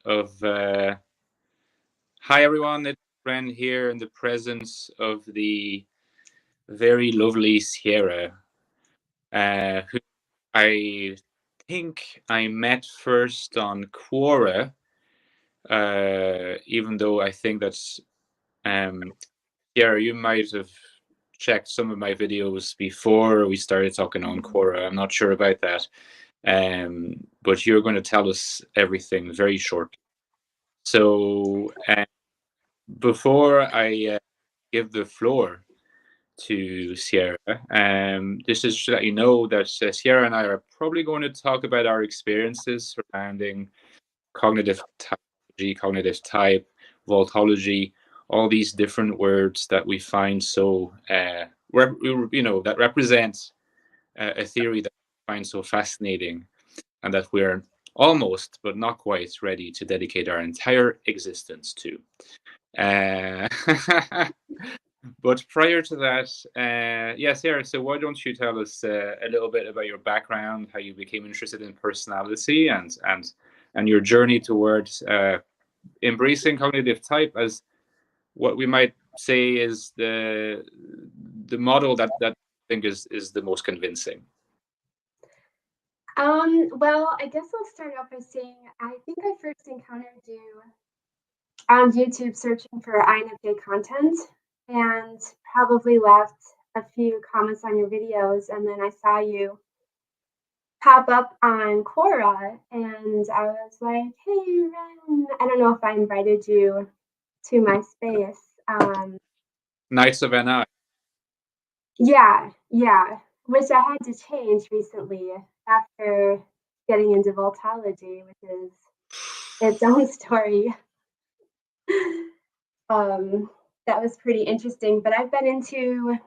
of hi everyone, it's Ren here in the presence of the very lovely Sierra, who I think I met first on Quora, even though I think that's Sierra, you might have checked some of my videos before we started talking on Quora. I'm not sure about that. But you're going to tell us everything very shortly. So before I give the floor to Sierra, this is to let you know that Sierra and I are probably going to talk about our experiences surrounding cognitive typology, cognitive type, voltology, all these different words that we find so, that represent a theory that we find so fascinating, and that we're almost, but not quite, ready to dedicate our entire existence to. Uh, but prior to that, Sarah, so why don't you tell us a little bit about your background, how you became interested in personality, and your journey towards embracing cognitive type as what we might say is the model that I think is the most convincing. Well, I guess I'll start off by saying I think I first encountered you on YouTube searching for INFJ content, and probably left a few comments on your videos, and then I saw you pop up on Quora, and I was like, hey, Ren. I don't know if I invited you to my space. Nice of NI. Yeah, which I had to change recently after getting into Vultology, which is its own story. That was pretty interesting, but I've been into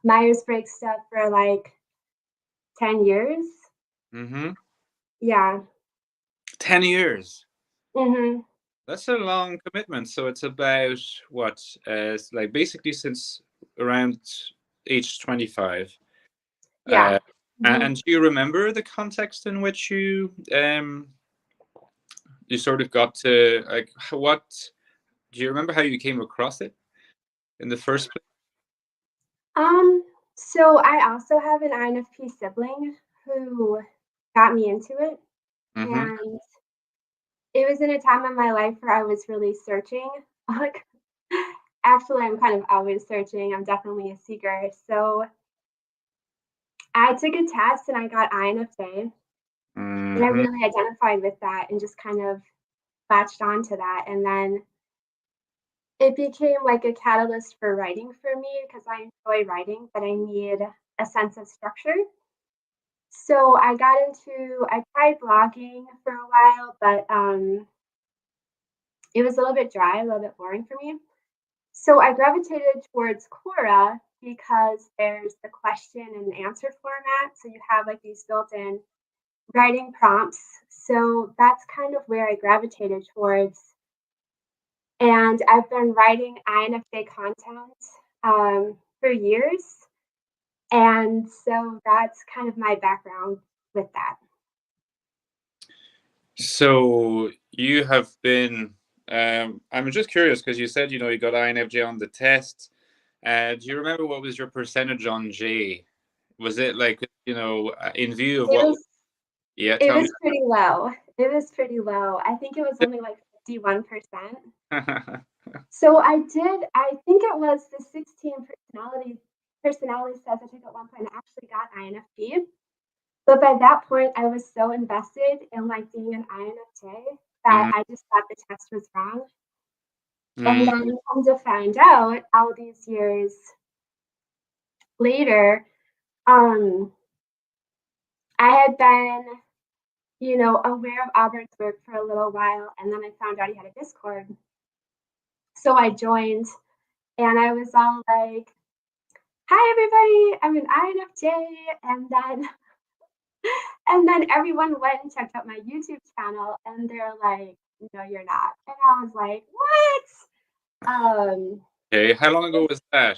Myers-Briggs stuff for like 10 years. Mm-hmm. Yeah. 10 years. Mm-hmm. That's a long commitment. So it's about what? Like basically since around age 25. Yeah. And do you remember the context in which you sort of got to, like, what? Do you remember how you came across it in the first place? So I also have an INFP sibling who got me into it. Mm-hmm. And it was in a time in my life where I was really searching. Like, actually, I'm kind of always searching. I'm definitely a seeker. So I took a test and I got INFJ. Mm-hmm. And I really identified with that and just kind of latched on to that. And then it became like a catalyst for writing for me because I enjoy writing, but I need a sense of structure. So I tried blogging for a while, but it was a little bit dry, a little bit boring for me. So I gravitated towards Quora because there's the question and answer format. So you have like these built-in writing prompts. So that's kind of where I gravitated towards. And I've been writing INFJ content for years. And so that's kind of my background with that. So you have been, I'm just curious because you said, you got INFJ on the test. Do you remember what was your percentage on J? Was it like, in view of what? Yeah, It tell was pretty low. It was pretty low. I think it was only like 51%. me. So I think it was the 16 personality tests I took at one point. I actually got INFP. But by that point, I was so invested in like being an INFJ that I just thought the test was wrong. And then come to find out, all these years later, I had been, aware of Albert's work for a little while, and then I found out he had a Discord. So I joined, and I was all like, "Hi, everybody! I'm an INFJ," and then everyone went and checked out my YouTube channel, and they're like, "No, you're not." And I was like, "What?" Okay, how long ago was that?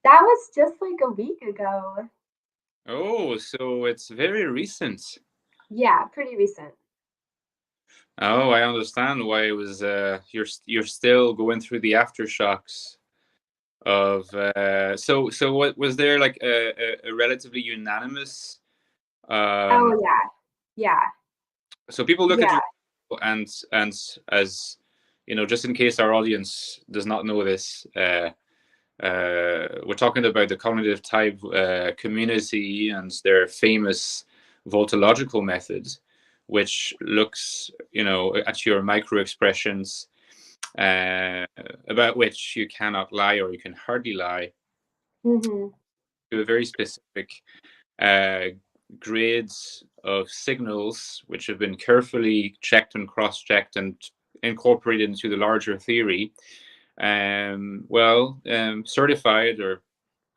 That was just like a week ago. Oh, so it's very recent. Yeah, pretty recent. Oh, I understand why it was. You're still going through the aftershocks of. So what was there, like a relatively unanimous? Um, Oh yeah, yeah, so people look at yeah. you, and as you know, just in case our audience does not know this, we're talking about the cognitive type community and their famous voltological method, which looks, at your micro expressions, uh, about which you cannot lie or you can hardly lie, Hmm. to a very specific uh, grades of signals, which have been carefully checked and cross-checked and incorporated into the larger theory. Certified or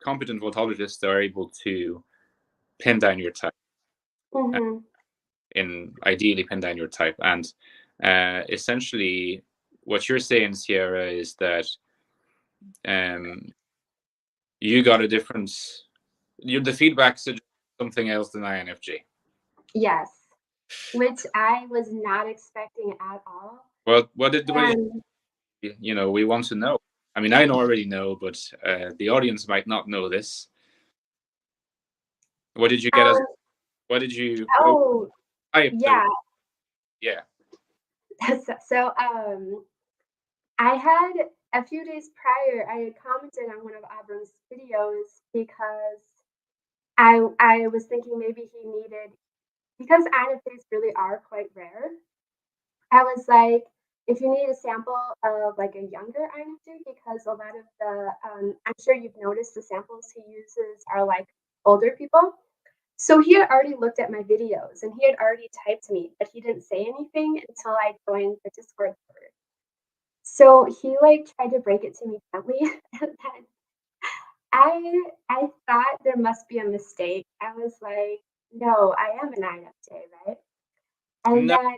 competent voltologists are able to pin down your type, Hmm. in ideally pin down your type. And essentially, what you're saying, Sierra, is that um, you got a difference. The feedback suggests something else than INFJ. Yes, which I was not expecting at all. What did And we want to know? I mean, I already know, but the audience might not know this. What did you get as? um, What did you? What oh type? yeah, Yeah. so I had a few days prior, I had commented on one of Abram's videos because I was thinking maybe he needed, because INFJs really are quite rare. I was like, if you need a sample of like a younger INFJ, because a lot of the I'm sure you've noticed the samples he uses are like older people. So he had already looked at my videos and he had already typed me, but he didn't say anything until I joined the Discord server. So he like tried to break it to me gently, and then I thought there must be a mistake. I was like, "No, I am an INFJ, right?" And No then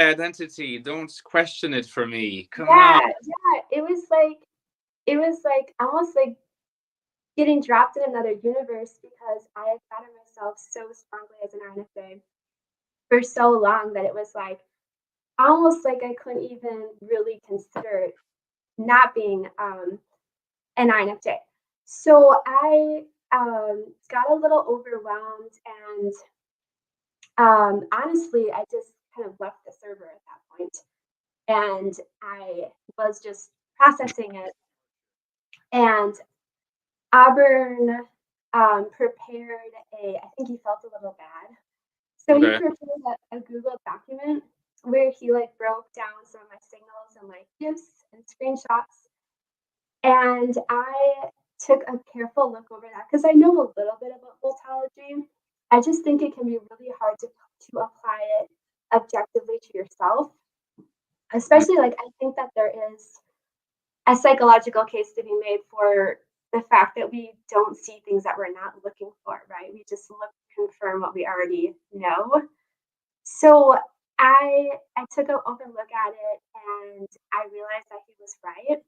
identity. Don't question it for me. Come yeah, on. yeah, it was like almost like getting dropped in another universe because I had thought of myself so strongly as an INFJ for so long that it was like almost like I couldn't even really consider not being an INFJ. So I got a little overwhelmed and honestly, I just kind of left the server at that point, and I was just processing it. And Auburn prepared I think he felt a little bad. So he Okay. prepared a Google document where he like broke down some of my signals and like gifs and screenshots. And I took a careful look over that because I know a little bit about Vultology. I just think it can be really hard to apply it objectively to yourself, Mm. especially like I think that there is a psychological case to be made for the fact that we don't see things that we're not looking for, right? We just look to confirm what we already know. So I took an open look at it and I realized that he was right.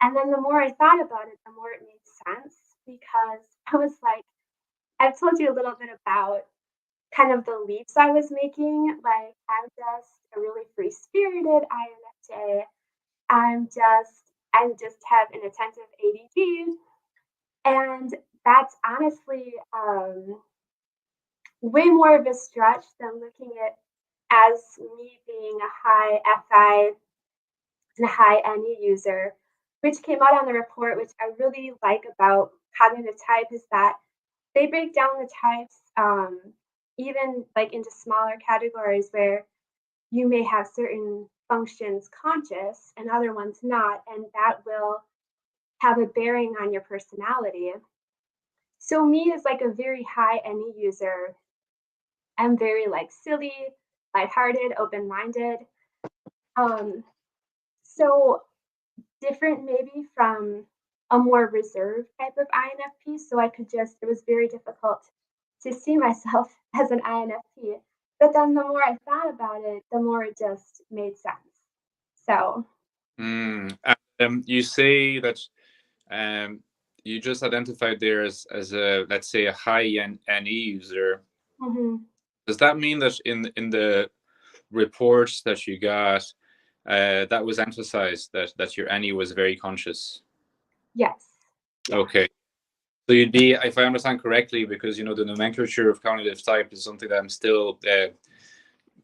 And then the more I thought about it, the more it made sense because I was like, I've told you a little bit about kind of the leaps I was making. Like, I'm just a really free spirited INFJ. I'm just have an attentive ADD. And that's honestly way more of a stretch than looking at as me being a high FI and a high NE user, which came out on the report, which I really like about cognitive type is that they break down the types even like into smaller categories where you may have certain functions conscious and other ones not, and that will have a bearing on your personality. So me is like a very high NE user. I'm very like silly, lighthearted, open-minded. Um, so different maybe from a more reserved type of INFP. So I could just, it was very difficult to see myself as an INFP. But then the more I thought about it, the more it just made sense. So, You say that um, you just identified there as a, let's say, a high NE user. mhm. Does that mean that in the reports that you got, that was emphasized that your any was very conscious. Yes. Yeah. Okay. So you'd be, if I understand correctly, because the nomenclature of cognitive type is something that I'm still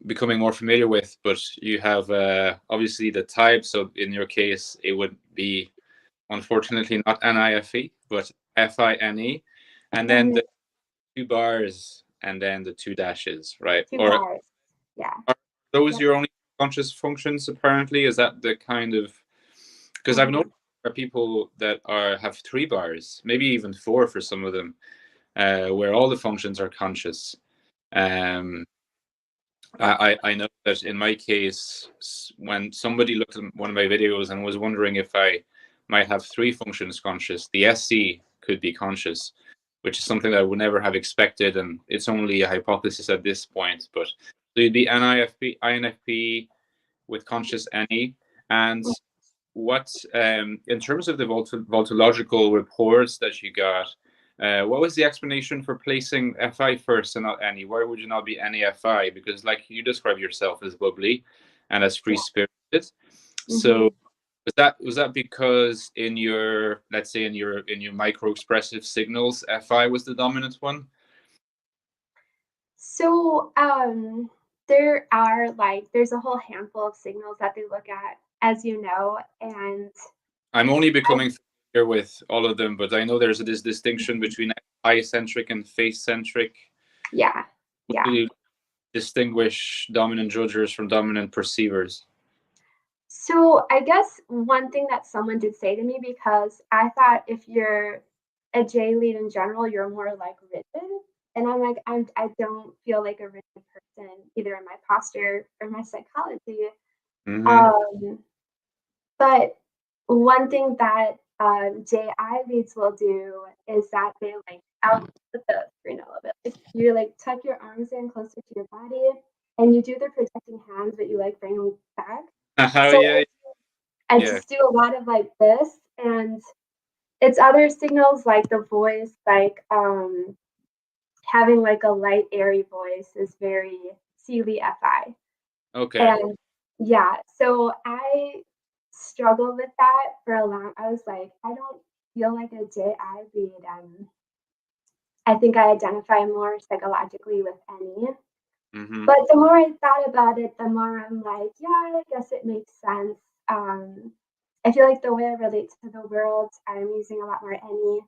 becoming more familiar with, but you have obviously the type. So in your case, it would be unfortunately not NIFE, but FINE, and then the 2 bars and then the 2 dashes, right? 2 Or bars. Yeah. are those Yep. your only conscious functions? Apparently, is that the kind of, because I've noticed there are people that have 3 bars, maybe even 4 for some of them, where all the functions are conscious. I know that in my case, when somebody looked at one of my videos and was wondering if I might have 3 functions conscious, the SC could be conscious, which is something that I would never have expected, and it's only a hypothesis at this point. But so you'd be INFP with conscious NE, and what in terms of the voltological reports that you got, what was the explanation for placing FI first and not any? Why would you not be any FI? Because like you describe yourself as bubbly and as free spirited. So was that because in your, let's say, in your micro expressive signals, FI was the dominant one? So there's a whole handful of signals that they look at, as you know, and I'm only becoming familiar with all of them, but I know there's this distinction between eye-centric and face-centric. yeah. How do you distinguish dominant judgers from dominant perceivers? So I guess one thing that someone did say to me, because I thought if you're a J lead in general, you're more like rigid. And I'm like, I don't feel like a rigid person, either in my posture or my psychology. Mm-hmm. Um, but one thing that JI leads will do is that they like, I'll put the screen a little bit. Like, you like tuck your arms in closer to your body and you do the protecting hands, but you like bring them back. Oh So yeah, I yeah. just do a lot of like this, and it's other signals like the voice, like having like a light, airy voice is very Sealy FI. Okay. And yeah, so I struggled with that for a long. I was like, I don't feel like a JI lead. I think I identify more psychologically with any. Mm-hmm. But the more I thought about it, the more I'm like, yeah, I guess it makes sense. I feel like the way I relate to the world, I'm using a lot more NE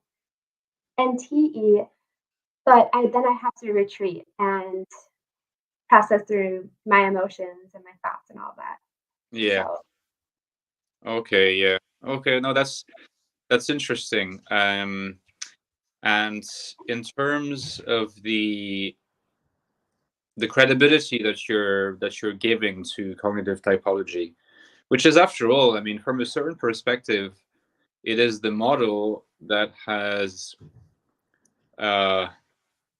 and TE, but then I have to retreat and process through my emotions and my thoughts and all that. Yeah. So, Okay. Yeah. Okay. No, that's interesting. And in terms of the credibility that you're giving to cognitive typology, which is, after all, I mean, from a certain perspective, it is the model that has, uh,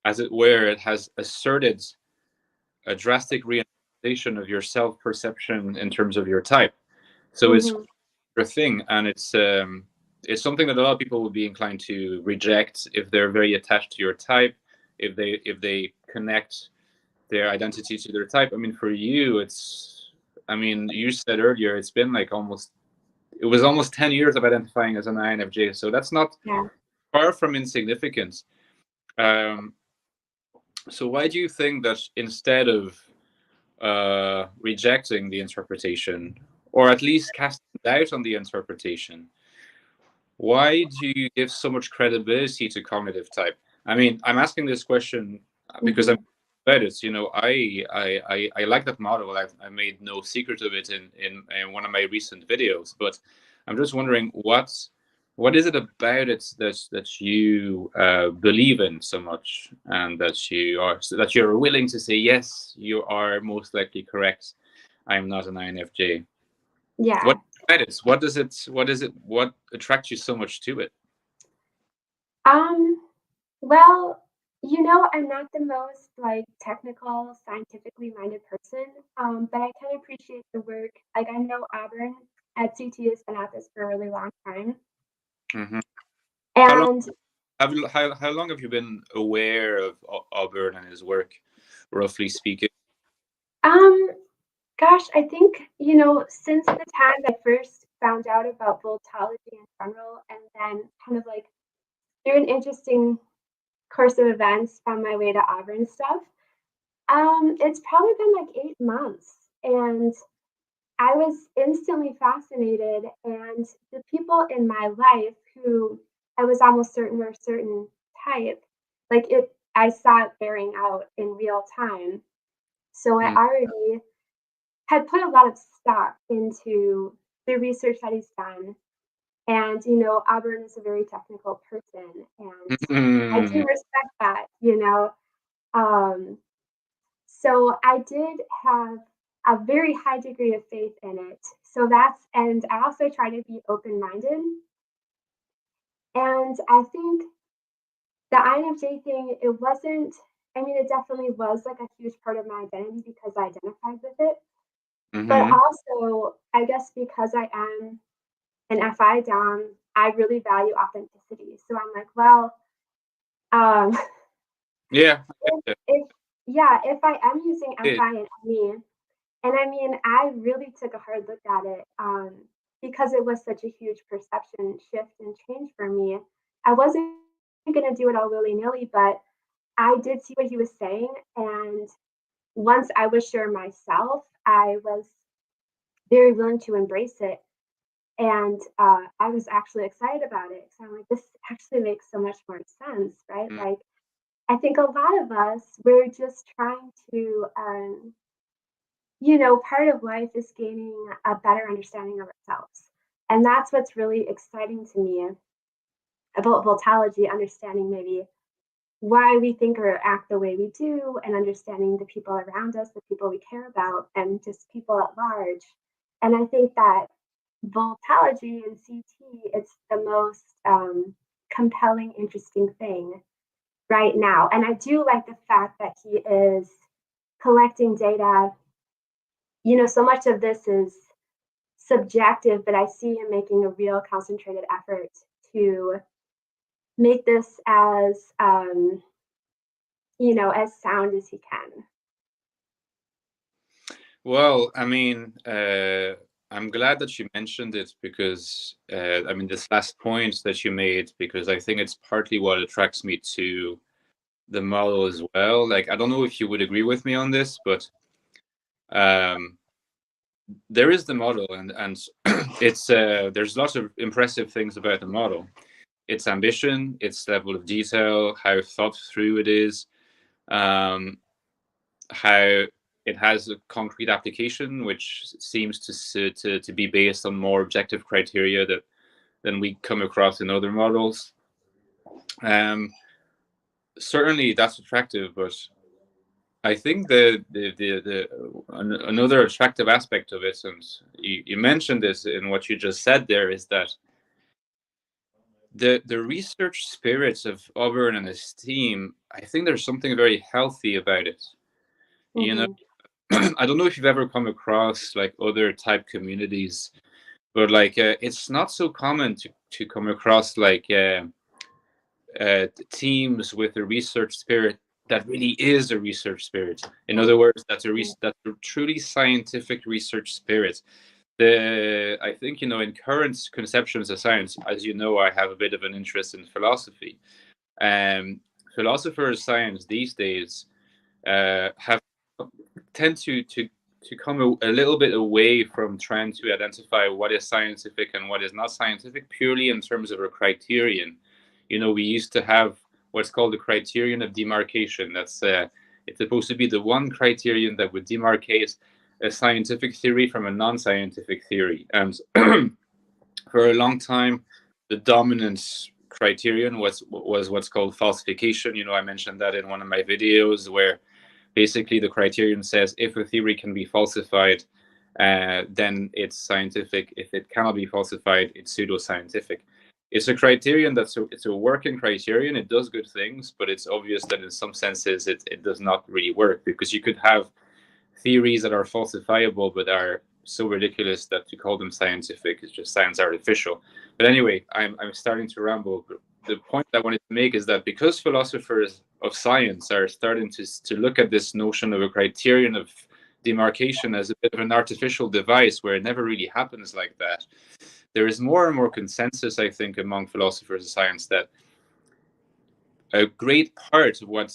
as it were, it has asserted a drastic reinterpretation of your self-perception in terms of your type. So it's mhm, a thing, and it's something that a lot of people will be inclined to reject if they're very attached to your type, if they connect their identity to their type. I mean, for you, I mean, you said earlier it's been like almost 10 years of identifying as an INFJ, so that's not yeah. far from insignificant. Um, so why do you think that instead of rejecting the interpretation, or at least casting doubt on the interpretation, why do you give so much credibility to cognitive type? I mean, I'm asking this question because I'm Mhm, about it. I like that model. I made no secret of it in one of my recent videos, but I'm just wondering what is it about it that you believe in so much, and that you're willing to say yes, you are most likely correct. I am not an INFJ. What yeah. about it? What does it? What is it? What attracts you so much to it? Um, well, I'm not the most like technical, scientifically minded person, but I can appreciate the work. Like I know Auburn at CT has been at this for a really long time, Hmm. How long and how long have you been aware of Auburn and his work, roughly speaking? um, Gosh, I think, since the time I first found out about Vultology in general, and then kind of like through an interesting course of events, found my way to Auburn stuff. It's probably been like 8 months, and I was instantly fascinated. And the people in my life who I was almost certain were a certain type, like I saw it bearing out in real time. So I Mm, already had put a lot of stock into the research that he's done. And, Auburn is a very technical person, and I do mm. respect that. Um, so I did have a very high degree of faith in it. And I also try to be open minded. And I think the INFJ thing, it wasn't, I mean, it definitely was like a huge part of my identity because I identified with it. But Mm-hmm. also, I guess because I am an FI Dom, I really value authenticity. So I'm like, well, um, Yeah, I if, get if yeah, if I am using it. FI and ME, and I mean, I really took a hard look at it because it was such a huge perception shift and change for me. I wasn't going to do it all willy nilly, but I did see what he was saying. And once I was sure myself, I was very willing to embrace it. And I was actually excited about it. So I'm like, this actually makes so much more sense, right? Mm. Like, I think a lot of us, we're just trying to, part of life is gaining a better understanding of ourselves. And that's what's really exciting to me about Voltology, understanding maybe why we think or act the way we do, and understanding the people around us, the people we care about, and just people at large. And I think that Voltology and CT, it's the most compelling, interesting thing right now. And I do like the fact that he is collecting data. So much of this is subjective, but I see him making a real concentrated effort to make this as sound as he can. Well, I mean, I'm glad that you mentioned it because, I mean, this last point that you made, because I think it's partly what attracts me to the model as well. Like, I don't know if you would agree with me on this, but um, there is the model, and it's there's lots of impressive things about the model. Its ambition, its level of detail, how thought through it is, um, how it has a concrete application, which seems to be based on more objective criteria than we come across in other models. Um, Certainly, that's attractive, but I think another attractive aspect of it, and you mentioned this in what you just said there, is that the research spirits of Auburn and his team, I think there's something very healthy about it. You know, Hmm. I don't know if you've ever come across like other type communities, but like it's not so common to come across like teams with a research spirit that really is a research spirit. In other words, that's a truly scientific research spirit. I think in current conceptions of science, as you know, I have a bit of an interest in philosophy. Um, Philosophers of science these days have tend to come a little bit away from trying to identify what is scientific and what is not scientific purely in terms of a criterion. We used to have what's called the criterion of demarcation. That's it's supposed to be the one criterion that would demarcate a scientific theory from a non-scientific theory. And for a long time, the dominant criterion was what's called falsification. I mentioned that in one of my videos where basically the criterion says if a theory can be falsified, then it's scientific. If it cannot be falsified, it's pseudoscientific. It's a criterion it's a working criterion. It does good things, but it's obvious that in some senses it does not really work, because you could have theories that are falsifiable but are so ridiculous that to call them scientific is just science artificial. But anyway, I'm starting to ramble. But the point I wanted to make is that because philosophers of science are starting to look at this notion of a criterion of demarcation as a bit of an artificial device where it never really happens like that. There is more and more consensus, I think, among philosophers of science that a great part of what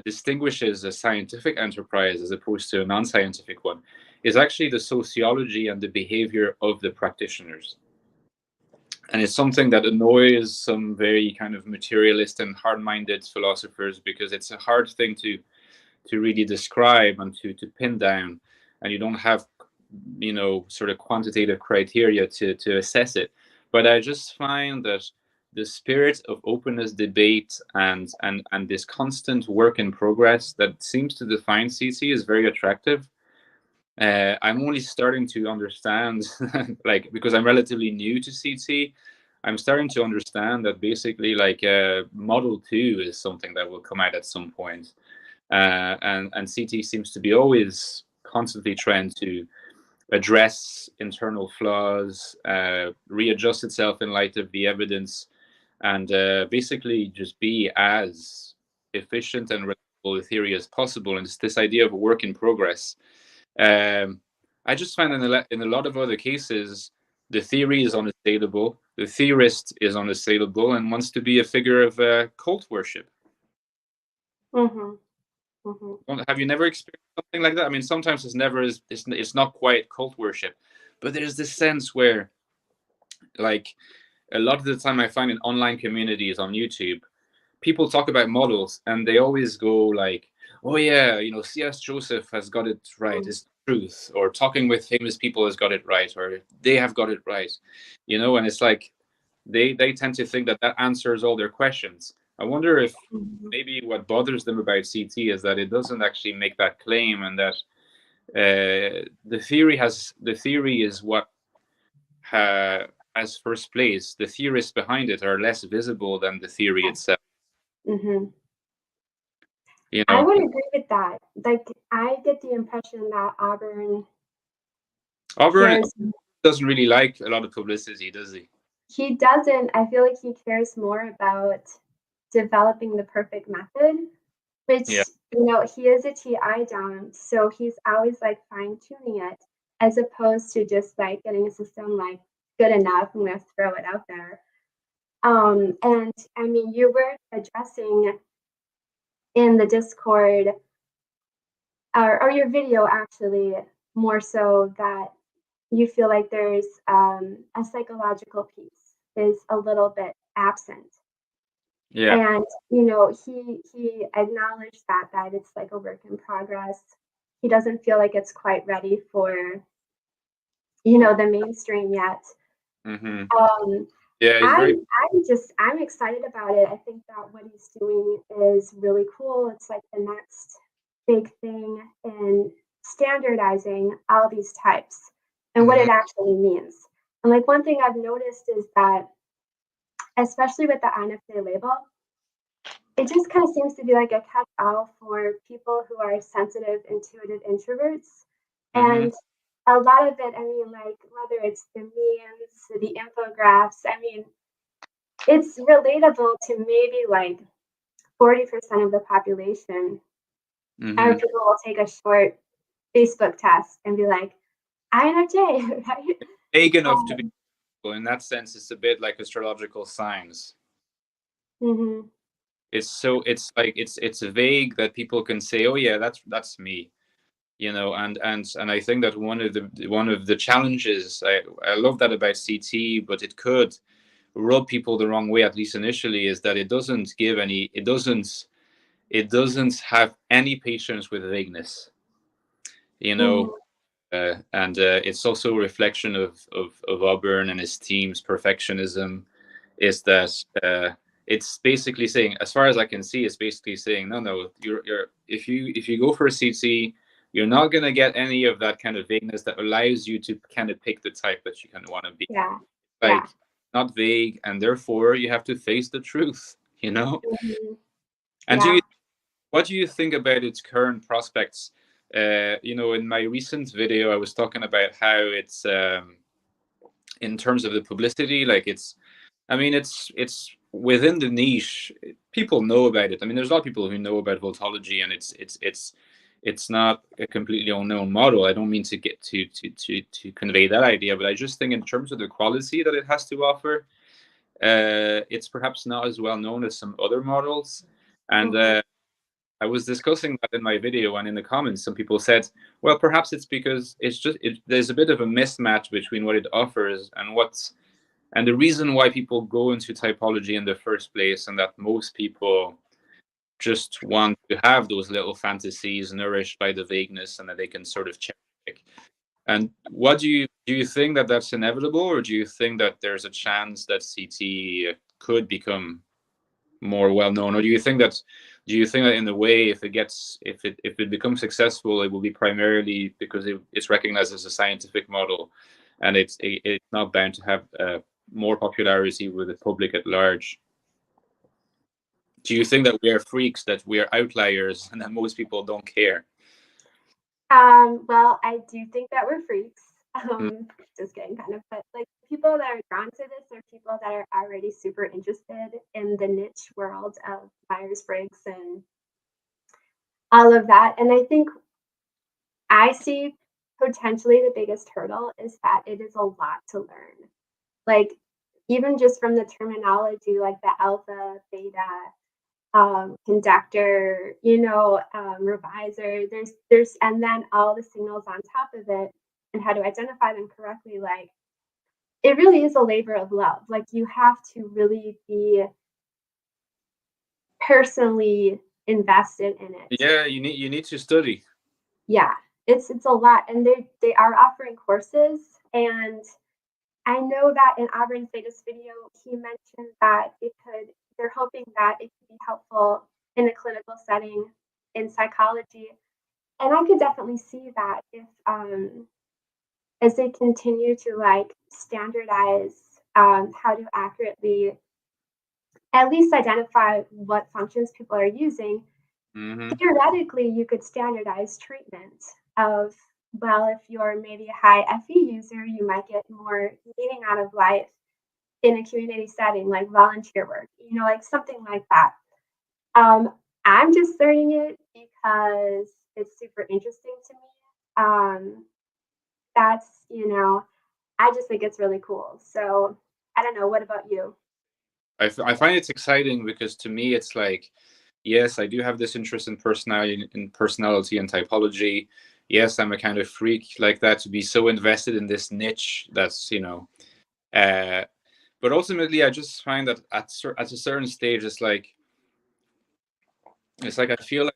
distinguishes a scientific enterprise as opposed to a non-scientific one is actually the sociology and the behavior of the practitioners. And it's something that annoys some very kind of materialist and hard-minded philosophers, because it's a hard thing to really describe and to pin down, and you don't have, you know, sort of quantitative criteria to assess it. But I just find that the spirit of openness, debate, and this constant work in progress that seems to define CT is very attractive. I'm only starting to understand, like, because I'm relatively new to CT, I'm starting to understand that basically, like, Model 2 is something that will come out at some point. And CT seems to be always constantly trying to address internal flaws, readjust itself in light of the evidence, and basically just be as efficient and reliable a theory as possible. And it's this idea of a work in progress. I just find in a lot of other cases, the theory is unassailable, the theorist is unassailable, and wants to be a figure of cult worship. Mm-hmm. Mm-hmm. Have you never experienced something like that? I mean, sometimes it's not quite cult worship, but there's this sense where, like, a lot of the time I find in online communities on YouTube, people talk about models and they always go like, oh yeah, you know, C.S. Joseph has got it right, it's the truth, or talking with famous people has got it right, or they have got it right, you know. And it's like they tend to think that answers all their questions. I wonder if maybe what bothers them about CT is that it doesn't actually make that claim, and that the theory is what has first place. The theorists behind it are less visible than the theory itself. Mm-hmm. You I know, would agree with that. Like, I get the impression that Auburn cares. doesn't really like a lot of publicity, does he? He doesn't. I feel like he cares more about developing the perfect method, which, Yeah. you know, he is a TI down, so he's always like fine tuning it, as opposed to just like getting a system like good enough. I'm gonna throw it out there. And I mean, you were addressing in the Discord, or your video actually, more so that you feel like there's a psychological piece is a little bit absent. Yeah. And you know, he acknowledged that it's like a work in progress. He doesn't feel like it's quite ready for, you know, the mainstream yet. Mm-hmm. Yeah, he's very. I'm excited about it. I think that what he's doing is really cool. It's like the next big thing in standardizing all these types and what it actually means. And like one thing I've noticed is that, especially with the NFA label, it just kind of seems to be like a catch-all for people who are sensitive, intuitive introverts. And a lot of it, I mean, like whether it's the memes, the infographics, I mean, it's relatable to maybe like 40% of the population. Or people will take a short Facebook test and be like, INFJ, right? Vague enough to be. In that sense, it's a bit like astrological signs. Mm-hmm. It's like it's vague that people can say, oh yeah, that's me, you know. And I think that one of the challenges, I love that about CT, but it could rub people the wrong way, at least initially, is that it doesn't have any patience with vagueness, you know. And it's also a reflection of Auburn and his team's perfectionism, is that it's basically saying, as far as I can see, it's basically saying, no, you're if you go for a CT, you're not going to get any of that kind of vagueness that allows you to kind of pick the type that you kind of want to be. Yeah. Like, not vague, and therefore you have to face the truth, you know. And what do you think about its current prospects? You know, in my recent video, I was talking about how it's in terms of the publicity, like it's within the niche. People know about it. I mean, there's a lot of people who know about Vultology, and it's not a completely unknown model. I don't mean to get to convey that idea, but I just think in terms of the quality that it has to offer, it's perhaps not as well known as some other models. And I was discussing that in my video, and in the comments, some people said, well, perhaps it's because there's a bit of a mismatch between what it offers and the reason why people go into typology in the first place, and that most people just want to have those little fantasies nourished by the vagueness, and that they can sort of check. And what do you think that that's inevitable, or do you think that there's a chance that CT could become more well known, or do you think that in a way, if it becomes successful, it will be primarily because it's recognized as a scientific model, and it's not bound to have more popularity with the public at large? Do you think that we are freaks, that we are outliers, and that most people don't care? Well, I do think that we're freaks. Mm. Just kidding, kind of. But like people that are drawn to this are people that are already super interested in the niche world of Myers-Briggs and all of that. And I think I see potentially the biggest hurdle is that it is a lot to learn. Like even just from the terminology, like the alpha, beta, conductor, revisor. There's and then all the signals on top of it and how to identify them correctly. Like it really is a labor of love. Like you have to really be personally invested in it. Yeah, you need to study. Yeah, it's a lot, and they are offering courses, and I know that in Auburn's latest video, he mentioned that they're hoping that it could be helpful in a clinical setting in psychology. And I could definitely see that if, as they continue to like standardize how to accurately at least identify what functions people are using, Hmm. theoretically, you could standardize treatment of, well, if you're maybe a high FE user, you might get more meaning out of life in a community setting, like volunteer work, like something like that. Um, I'm just learning it because it's super interesting to me. That's, I just think it's really cool. So I don't know. What about you? I find it exciting because to me it's like, yes, I do have this interest in personality and typology. Yes, I'm a kind of freak like that, to be so invested in this niche. Uh, but ultimately, I just find that at a certain stage, it's like I feel like,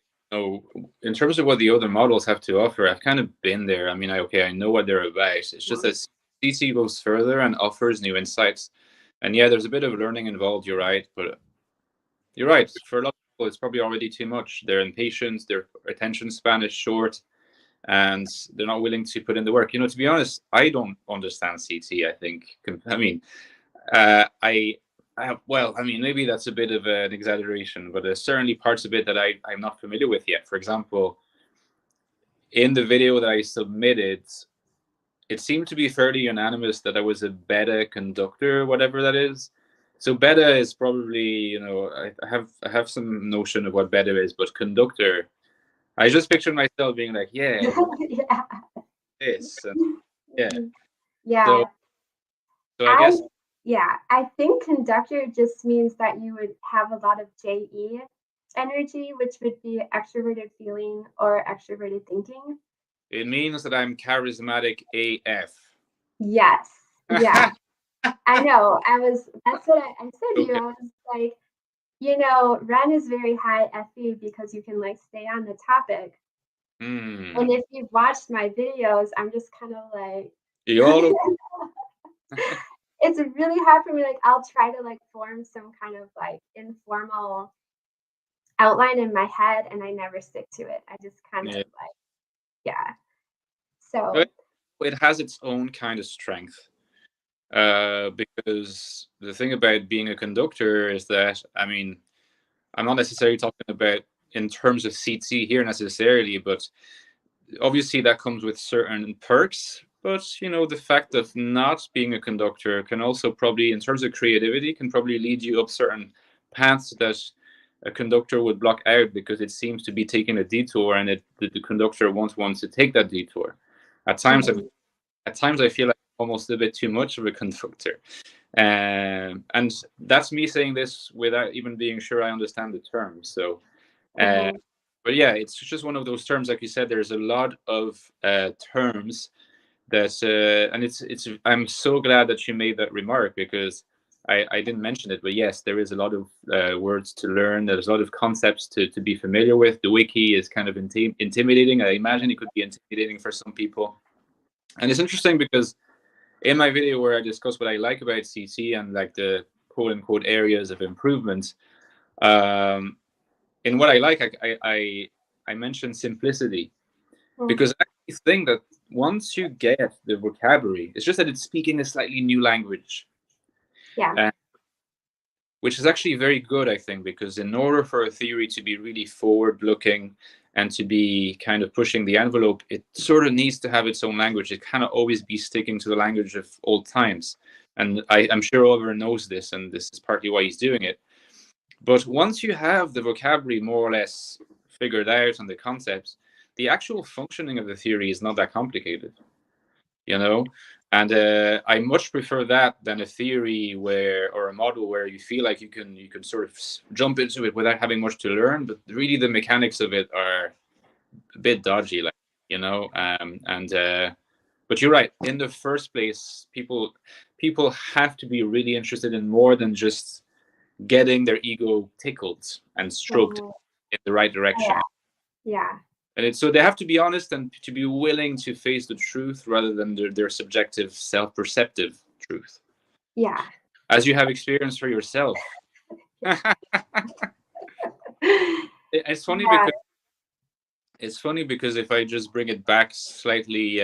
in terms of what the other models have to offer, I've kind of been there. I mean, I know what they're about. It's just that CT goes further and offers new insights. And yeah, there's a bit of learning involved. You're right, but you're right. For a lot of people, it's probably already too much. They're impatient. Their attention span is short, and they're not willing to put in the work. To be honest, I don't understand CT. I think. I mean, well, I mean, maybe that's a bit of an exaggeration, but there's certainly parts of it that I'm not familiar with yet. For example, in the video that I submitted, it seemed to be fairly unanimous that I was a beta conductor, whatever that is. So beta is probably, I have some notion of what beta is, but conductor, I just pictured myself being like, yeah, Yeah. this, and yeah. So Yeah. so I I guess yeah, I think conductor just means that you would have a lot of JE energy, which would be extroverted feeling or extroverted thinking. it means that I'm charismatic AF. Yes. Yeah. I know. That's what I said to you. Okay. I was like, Ren is very high FE because you can like stay on the topic. And Hmm. if you've watched my videos, I'm just kind of like, You all okay? it's really hard for me. Like, I'll try to like form some kind of like informal outline in my head and I never stick to it. I just kind of Yeah. like, yeah. But So, it has its own kind of strength. Because the thing about being a conductor is that, I mean, I'm not necessarily talking about in terms of CT here necessarily, but obviously that comes with certain perks. But the fact of not being a conductor can also probably, in terms of creativity, can probably lead you up certain paths that a conductor would block out because it seems to be taking a detour, and the conductor won't want to take that detour. At times, Mhm. at times I feel like almost a bit too much of a conductor. And that's me saying this without even being sure I understand the term. So, uh, Mhm. but yeah, it's just one of those terms, like you said. There's a lot of terms that, and it's. I'm so glad that you made that remark, because I didn't mention it, but yes, there is a lot of words to learn. There's a lot of concepts to be familiar with. The wiki is kind of intimidating. I imagine it could be intimidating for some people, and it's interesting because in my video where I discuss what I like about CT and like the quote unquote areas of improvement, um, in what I like, I mentioned simplicity, Mhm. because I actually think that once you get the vocabulary, it's just that it's speaking a slightly new language, Yeah. uh, which is actually very good, I think, because in order for a theory to be really forward looking and to be kind of pushing the envelope, it sort of needs to have its own language. It cannot always be sticking to the language of old times. And I'm sure Oliver knows this, and this is partly why he's doing it. But once you have the vocabulary more or less figured out and the concepts, the actual functioning of the theory is not that complicated, you know. And I much prefer that than a theory where, or a model where you feel like you can sort of jump into it without having much to learn, but really the mechanics of it are a bit dodgy, like, you know. And but you're right. In the first place, people have to be really interested in more than just getting their ego tickled and stroked Mhm. in the right direction. Yeah. Yeah. And it's so they have to be honest and to be willing to face the truth rather than their subjective, self-perceptive truth, Yeah. as you have experienced for yourself. It's funny Yeah. because if I just bring it back slightly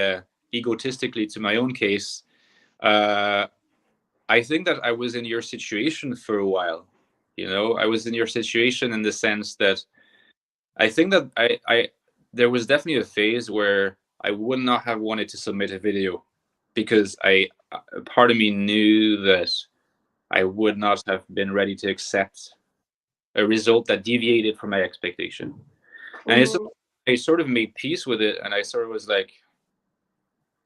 egotistically to my own case, uh, I think that I was in your situation for a while. You know, I was in your situation in the sense that I think that there was definitely a phase where I would not have wanted to submit a video because a part of me knew that I would not have been ready to accept a result that deviated from my expectation. And Mhm. I sort of made peace with it, and I sort of was like,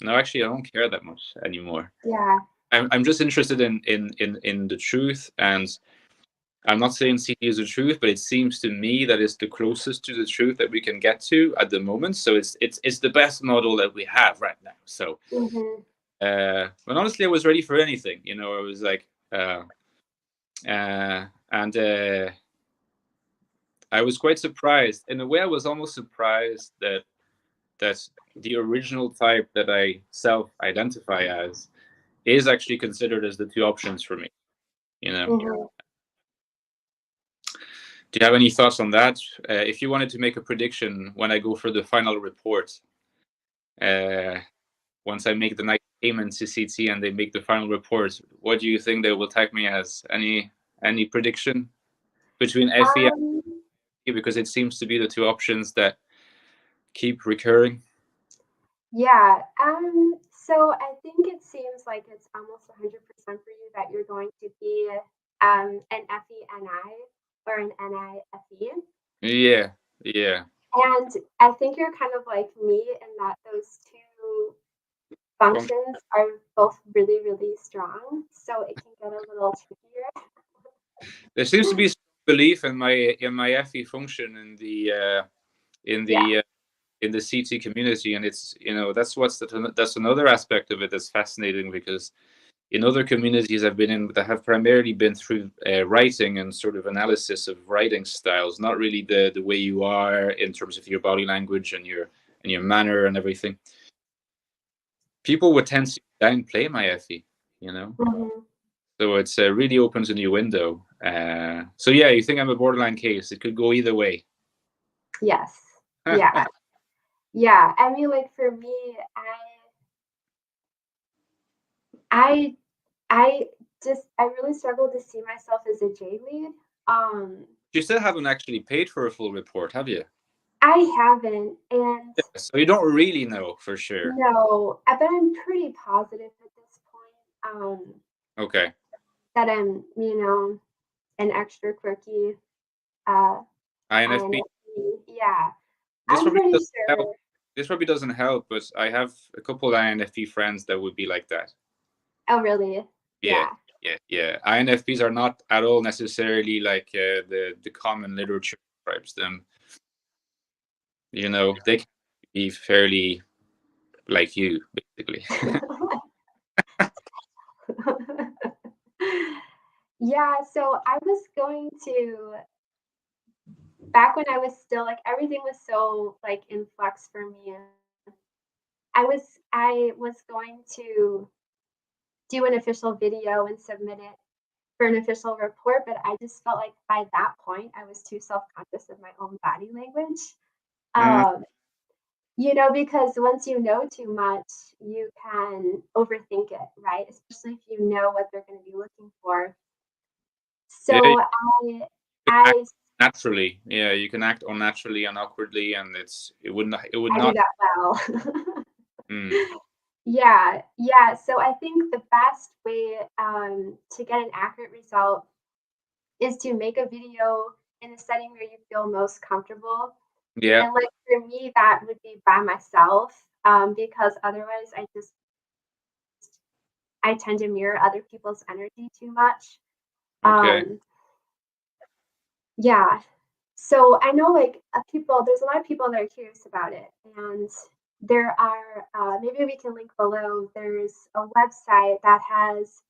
no, actually, I don't care that much anymore. Yeah. I'm just interested in the truth, and I'm not saying CD is the truth, but it seems to me that it's the closest to the truth that we can get to at the moment. So it's the best model that we have right now. So, Mhm. but honestly, I was ready for anything. You know, I was like, and I was quite surprised. In a way, I was almost surprised that the original type that I self-identify as is actually considered as the two options for me. You know, Mhm. do you have any thoughts on that? If you wanted to make a prediction when I go for the final report, uh, once I make the night payment to CT and they make the final report, what do you think they will tag me as? Any prediction between FE and Um, FE? Because it seems to be the two options that keep recurring. yeah. So I think it seems like it's almost 100% for you that you're going to be an FENI or an NIFE. Yeah, yeah. And I think you're kind of like me in that those two functions are both really, really strong. So it can get a little trickier. There seems to be some belief in my FE function in Yeah. the in the CT community, and it's, that's another aspect of it that's fascinating, because in other communities I've been in that have primarily been through writing and sort of analysis of writing styles, not really the way you are in terms of your body language and your manner and everything. People would tend to downplay my FE, you know. Mhm. So it's really opens a new window. So yeah, you think I'm a borderline case? It could go either way. Yes. Yeah. Yeah. I mean, like for me, I I I really struggle to see myself as a J lead. Um, You still haven't actually paid for a full report, have you? I haven't, and Yeah, so you don't really know for sure. no, but I'm pretty positive at this point Okay. that I'm, an extra quirky. INFP. Yeah, This I'm probably pretty doesn't help. sure. This probably doesn't help, but I have a couple INFP friends that would be like that. Oh, really? Yeah, Yeah. yeah. INFPs are not at all necessarily like the common literature describes them. You know, they can be fairly like you, basically. Yeah, so I was going to back when I was still like everything was so like in flux for me. I was going to do an official video and submit it for an official report, but I just felt like by that point I was too self-conscious of my own body language. Mm, Um, because once you know too much, you can overthink it, right? Especially if you know what they're going to be looking for. yeah, you So I can act I naturally. Yeah, you can act unnaturally and awkwardly, and it would I do not. that well. Mm, Yeah, yeah. So I think the best way to get an accurate result is to make a video in a setting where you feel most comfortable. yeah. And like for me, that would be by myself, because otherwise I tend to mirror other people's energy too much. Okay. Um, yeah. So I know like there's a lot of people that are curious about it, and there are maybe we can link below. There's a website that has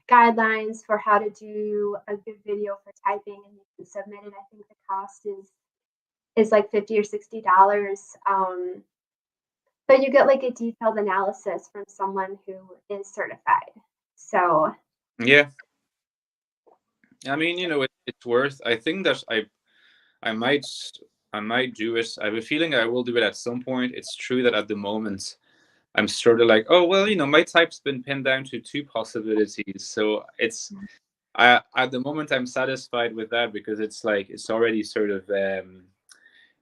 guidelines for how to do a good video for typing, and you can submit it. I think the cost is like $50 or $60. But you get like a detailed analysis from someone who is certified. So Yeah. I mean, it's worth. I think that I might I might do it. I have a feeling I will do it at some point. It's true that at the moment I'm sort of like, oh well, my type's been pinned down to two possibilities. So at the moment I'm satisfied with that because it's like it's already sort of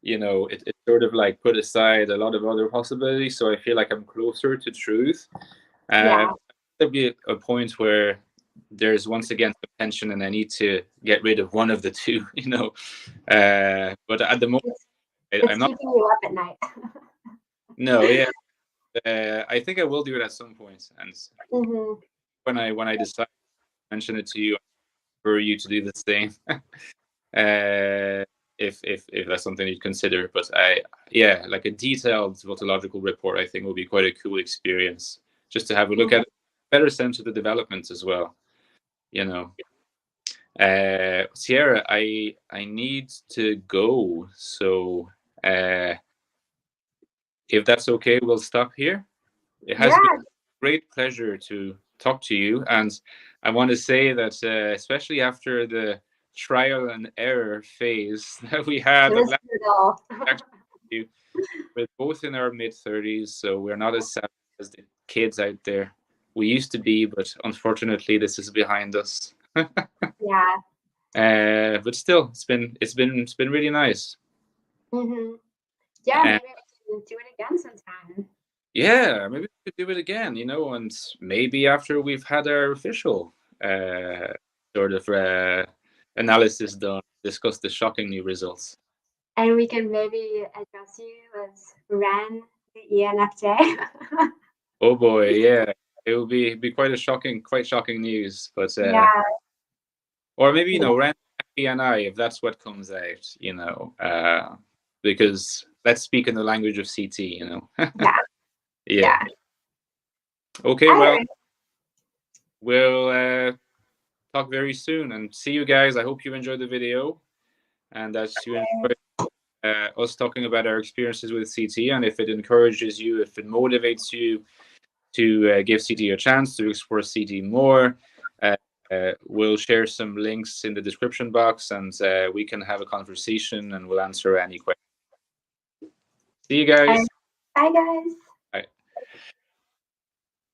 it's sort of like put aside a lot of other possibilities. So I feel like I'm closer to truth. yeah, There'll be a point where there's once again some tension and I need to get rid of one of the two, but at the moment it's I'm it's not. keeping you up at night. No, yeah. I think I will do it at some point, and Mhm. when I decide to mention it to you, for you to do the same, if that's something you'd consider. But yeah, like a detailed voltological report, I think will be quite a cool experience, just to have a look Mhm. at better sense of the developments as well. You know, Sierra, I need to go, so if that's okay, we'll stop here. It has been Yeah, great pleasure to talk to you. And I want to say that, especially after the trial and error phase that we it had was last brutal. actually, we're both in our mid-30s, so we're not as savvy as the kids out there we used to be, but unfortunately, this is behind us. Yeah. But still, it's been really nice. Mhm. Yeah, And maybe we can do it again sometime. yeah, maybe we could do it again, and maybe after we've had our official uh, sort of analysis done, discuss the shocking new results. And we can maybe address you as Ren, the ENFJ. Oh boy, yeah, it will be quite shocking news. But Yeah, or maybe yeah, Rand and I, if that's what comes out, because let's speak in the language of CT. yeah, Yeah. yeah. Okay, well, Alright. we'll talk very soon and see you guys. I hope you enjoyed the video and that you enjoyed us talking about our experiences with CT, and if it encourages you, if it motivates you to give CT a chance to explore CT more, we'll share some links in the description box, and we can have a conversation, and we'll answer any questions. See you Alright. guys. Bye, guys. Bye.